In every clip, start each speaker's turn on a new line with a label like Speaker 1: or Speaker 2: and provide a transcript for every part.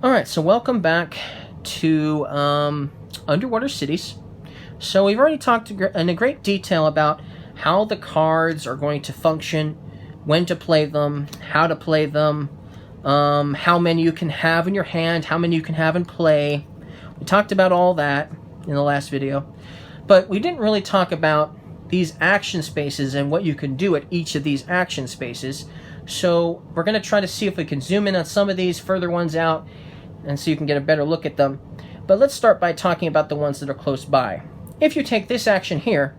Speaker 1: Alright, so welcome back to Underwater Cities. So we've already talked in a great detail about how the cards are going to function, when to play them, how to play them, how many you can have in your hand, how many you can have in play. We talked about all that in the last video. But we didn't really talk about these action spaces and what you can do at each of these action spaces. So we're going to try to see if we can zoom in on some of these further ones out and so you can get a better look at them. But let's start by talking about the ones that are close by. If you take this action here,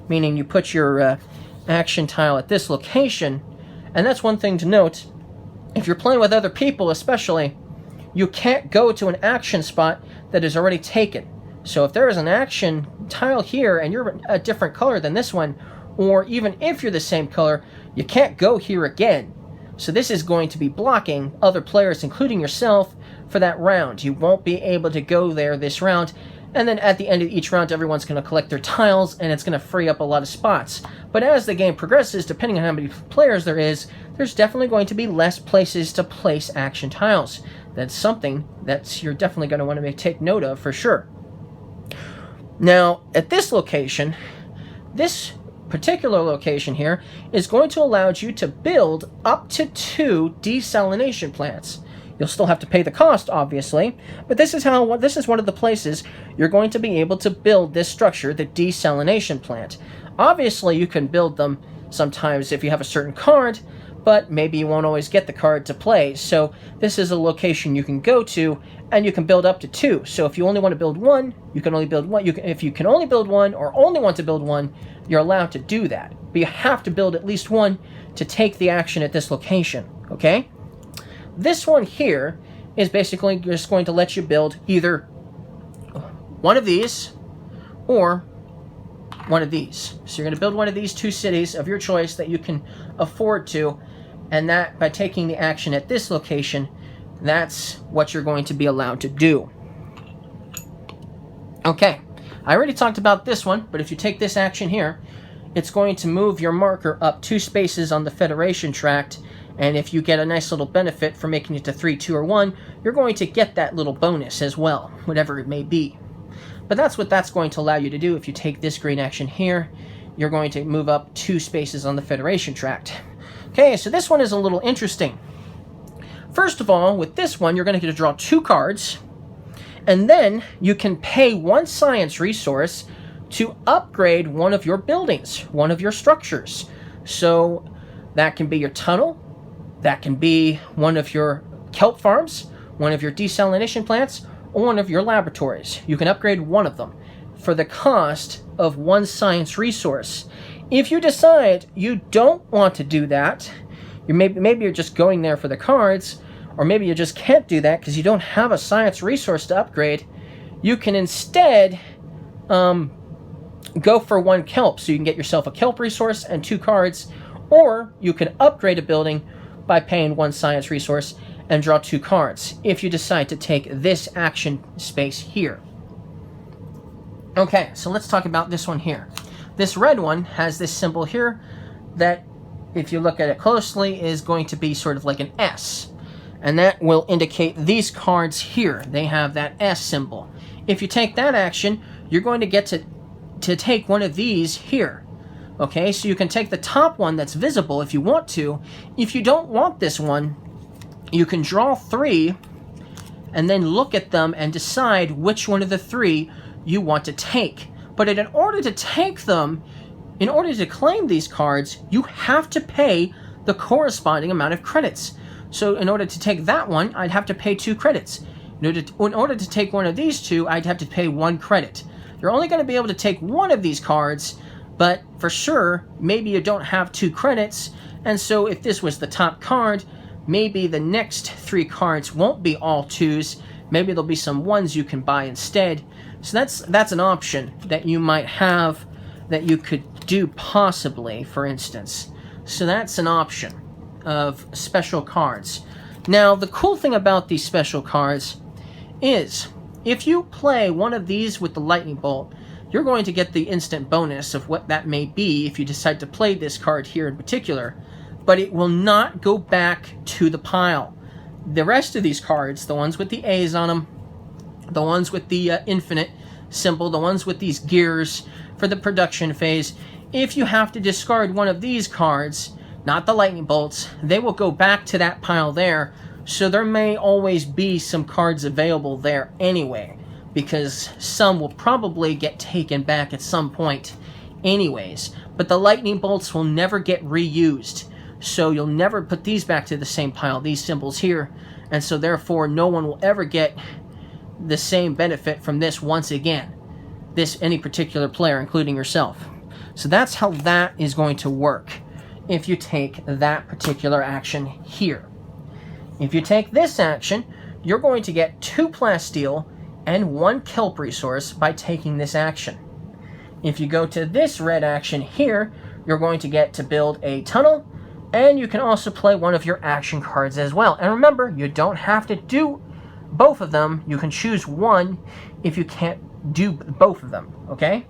Speaker 1: meaning you put your action tile at this location, and that's one thing to note, if you're playing with other people especially, you can't go to an action spot that is already taken. So if there is an action tile here and you're a different color than this one, or even if you're the same color, you can't go here again. So this is going to be blocking other players, including yourself, for that round. You won't be able to go there this round, and then at the end of each round, everyone's going to collect their tiles, and it's going to free up a lot of spots. But as the game progresses, depending on how many players there is, there's definitely going to be less places to place action tiles. That's something that you're definitely going to want to take note of for sure. Now, at this location, this particular location here is going to allow you to build up to 2 desalination plants. You'll still have to pay the cost, obviously, but this is one of the places you're going to be able to build this structure, the desalination plant. Obviously, you can build them sometimes if you have a certain card, but maybe you won't always get the card to play. So this is a location you can go to, and you can build up to 2. So if you only want to build one, you can only build one. If you can only build one or only want to build one, you're allowed to do that. But you have to build at least one to take the action at this location, okay? This one here is basically just going to let you build either one of these or one of these. So you're going to build one of these 2 cities of your choice that you can afford to, and that by taking the action at this location, that's what you're going to be allowed to do. Okay, I already talked about this one, but if you take this action here, it's going to move your marker up 2 spaces on the Federation tract, and if you get a nice little benefit for making it to 3, 2, or 1, you're going to get that little bonus as well, whatever it may be. But that's what that's going to allow you to do. If you take this green action here, you're going to move up 2 spaces on the Federation tract. Okay, so this one is a little interesting. First of all, with this one, you're going to get to draw 2 cards, and then you can pay 1 science resource to upgrade one of your buildings, one of your structures. So that can be your tunnel, that can be one of your kelp farms, one of your desalination plants, or one of your laboratories. You can upgrade one of them for the cost of 1 science resource. If you decide you don't want to do that, maybe you're just going there for the cards, or maybe you just can't do that because you don't have a science resource to upgrade, you can instead go for 1 kelp. So you can get yourself a kelp resource and 2 cards, or you can upgrade a building by paying 1 science resource and draw 2 cards if you decide to take this action space here. Okay, so let's talk about this one here. This red one has this symbol here that, if you look at it closely, is going to be sort of like an S. And that will indicate these cards here. They have that S symbol. If you take that action, you're going to get to take one of these here. Okay, so you can take the top one that's visible if you want to. If you don't want this one, you can draw 3 and then look at them and decide which one of the 3 you want to take. But in order to take them, in order to claim these cards, you have to pay the corresponding amount of credits. So in order to take that one, I'd have to pay 2 credits. In order to take one of these 2, I'd have to pay 1 credit. You're only going to be able to take one of these cards, but for sure, maybe you don't have 2 credits, and so if this was the top card, maybe the next 3 cards won't be all 2s, maybe there'll be some 1s you can buy instead. So that's an option that you might have that you could do possibly, for instance. So that's an option of special cards. Now, the cool thing about these special cards is if you play one of these with the lightning bolt, you're going to get the instant bonus of what that may be if you decide to play this card here in particular, but it will not go back to the pile. the rest of these cards, the ones with the A's on them, the ones with the infinite symbol, the ones with these gears for the production phase, if you have to discard one of these cards, not the lightning bolts, they will go back to that pile there. So there may always be some cards available there anyway, because some will probably get taken back at some point anyways. But the lightning bolts will never get reused. So you'll never put these back to the same pile, these symbols here. And so therefore no one will ever get the same benefit from this once again. Any particular player, including yourself. So that's how that is going to work if you take that particular action here. If you take this action, you're going to get 2 plasteel and 1 kelp resource by taking this action. If you go to this red action here, you're going to get to build a tunnel, and you can also play one of your action cards as well. And remember, you don't have to do both of them. You can choose one if you can't do both of them, okay?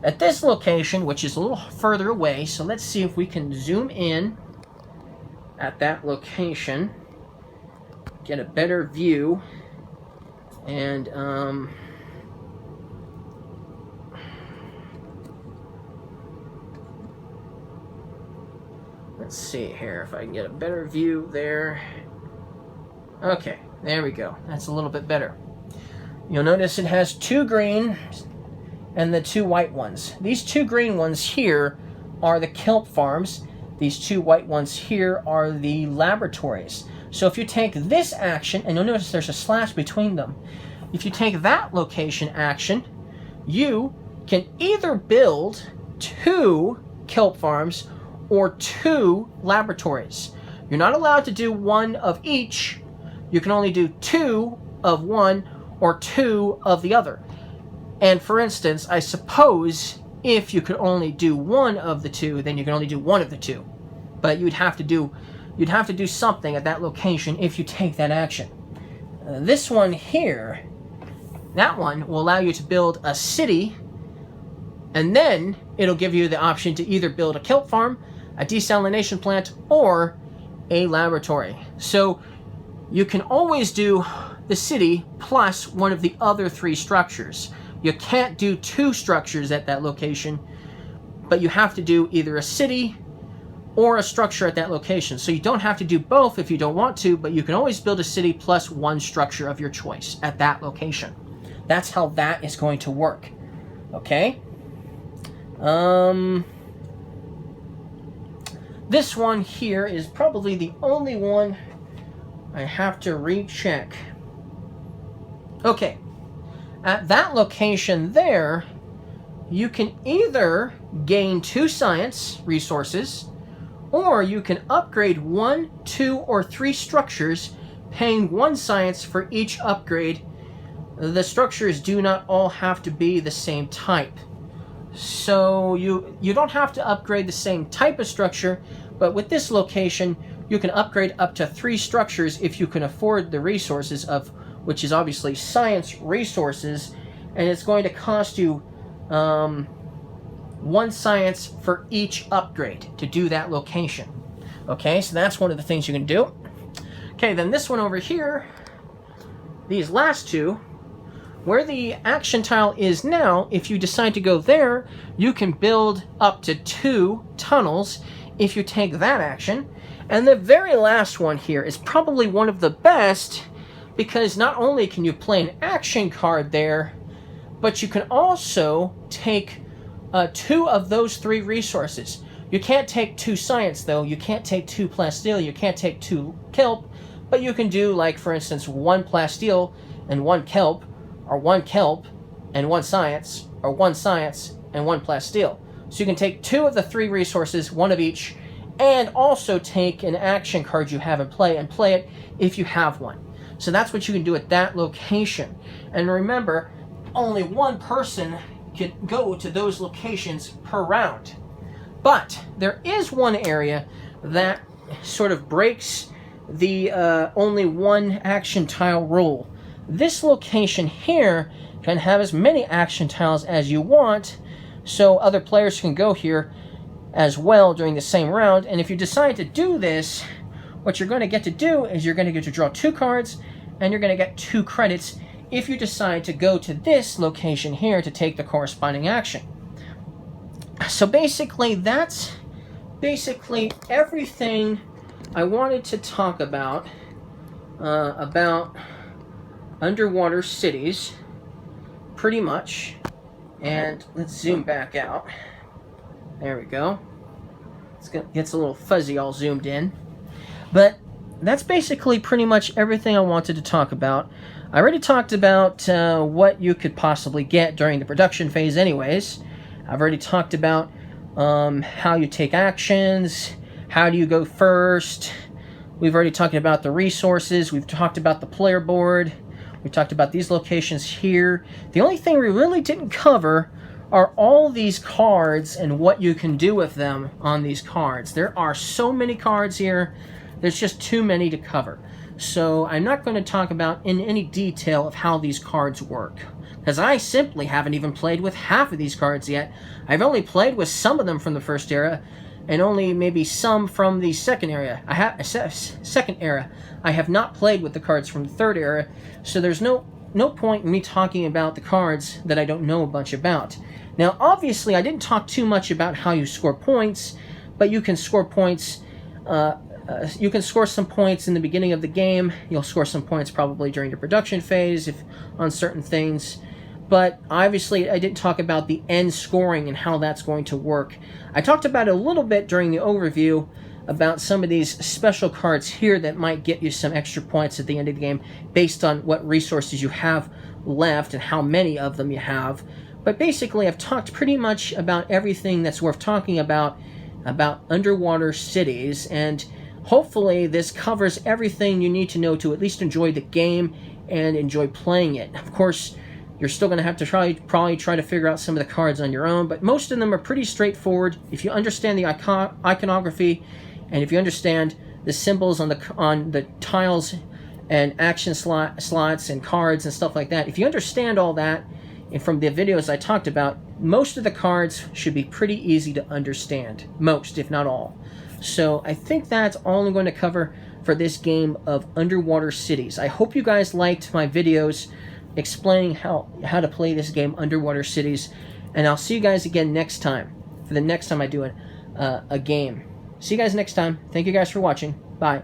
Speaker 1: At this location, which is a little further away, so let's see if we can zoom in at that location, get a better view, and let's see here if I can get a better view there. Okay, there we go. That's a little bit better. You'll notice it has 2 green and the 2 white ones. These 2 green ones here are the kelp farms. These 2 white ones here are the laboratories. So if you take this action, and you'll notice there's a slash between them. If you take that location action, you can either build 2 kelp farms or 2 laboratories. You're not allowed to do 1 of each. You can only do 2 of one or 2 of the other. And for instance, I suppose if you could only do 1 of the 2, then you can only do 1 of the 2. But you'd have to do something at that location if you take that action. This one here, that one will allow you to build a city, and then it'll give you the option to either build a kelp farm, a desalination plant, or a laboratory. So you can always do the city plus one of the other 3 structures. You can't do 2 structures at that location, but you have to do either a city or a structure at that location. So you don't have to do both if you don't want to, but you can always build a city plus 1 structure of your choice at that location. That's how that is going to work. Okay? This one here is probably the only one I have to recheck. Okay, at that location there, you can either gain 2 science resources, or you can upgrade 1, 2, or 3 structures, paying 1 science for each upgrade. The structures do not all have to be the same type. So you don't have to upgrade the same type of structure, but with this location, you can upgrade up to 3 structures if you can afford the resources of, which is obviously science resources, and it's going to cost you 1 science for each upgrade to do that location. Okay, so that's one of the things you can do. Okay, then this one over here, these last 2, where the action tile is now, if you decide to go there, you can build up to 2 tunnels if you take that action. And the very last one here is probably one of the best, because not only can you play an action card there, but you can also take 2 of those 3 resources. You can't take 2 science, though. You can't take 2 plasteel. You can't take 2 kelp, but you can do, like, for instance, 1 plasteel and 1 kelp, or 1 kelp and 1 science, or 1 science and 1 plasteel. So you can take 2 of the 3 resources, 1 of each, and also take an action card you have in play and play it if you have one. So that's what you can do at that location. And remember, only 1 person can go to those locations per round. But there is one area that sort of breaks the only 1 action tile rule. This location here can have as many action tiles as you want, so other players can go here as well during the same round. And if you decide to do this, what you're going to get to do is you're going to get to draw 2 cards, and you're going to get 2 credits if you decide to go to this location here to take the corresponding action. So basically, that's basically everything I wanted to talk about underwater cities, pretty much. And let's zoom back out. There we go. Gets a little fuzzy all zoomed in. But that's basically pretty much everything I wanted to talk about. I already talked about what you could possibly get during the production phase anyways. I've already talked about how you take actions, how do you go first. We've already talked about the resources. We've talked about the player board. We talked about these locations here. The only thing we really didn't cover are all these cards and what you can do with them on these cards. There are so many cards here. There's just too many to cover. So I'm not going to talk about in any detail of how these cards work, because I simply haven't even played with half of these cards yet. I've only played with some of them from the first era, and only maybe some from the second era. I have not played with the cards from the third era, so there's no point in me talking about the cards that I don't know a bunch about. Now, obviously, I didn't talk too much about how you score points, but you can score points. You can score some points in the beginning of the game. You'll score some points probably during the production phase if on certain things. But obviously, I didn't talk about the end scoring and how that's going to work. I talked about it a little bit during the overview about some of these special cards here that might get you some extra points at the end of the game based on what resources you have left and how many of them you have. But basically, I've talked pretty much about everything that's worth talking about underwater cities, and hopefully this covers everything you need to know to at least enjoy the game and enjoy playing it. Of course, you're still going to have to probably try to figure out some of the cards on your own, but most of them are pretty straightforward. If you understand the iconography, and if you understand the symbols on the tiles and action slots and cards and stuff like that, if you understand all that, and from the videos I talked about, most of the cards should be pretty easy to understand. Most, if not all. So I think that's all I'm going to cover for this game of Underwater Cities. I hope you guys liked my videos explaining how to play this game, Underwater Cities, and I'll see you guys again next time, for the next time I do a game. See you guys next time. Thank you guys for watching. Bye.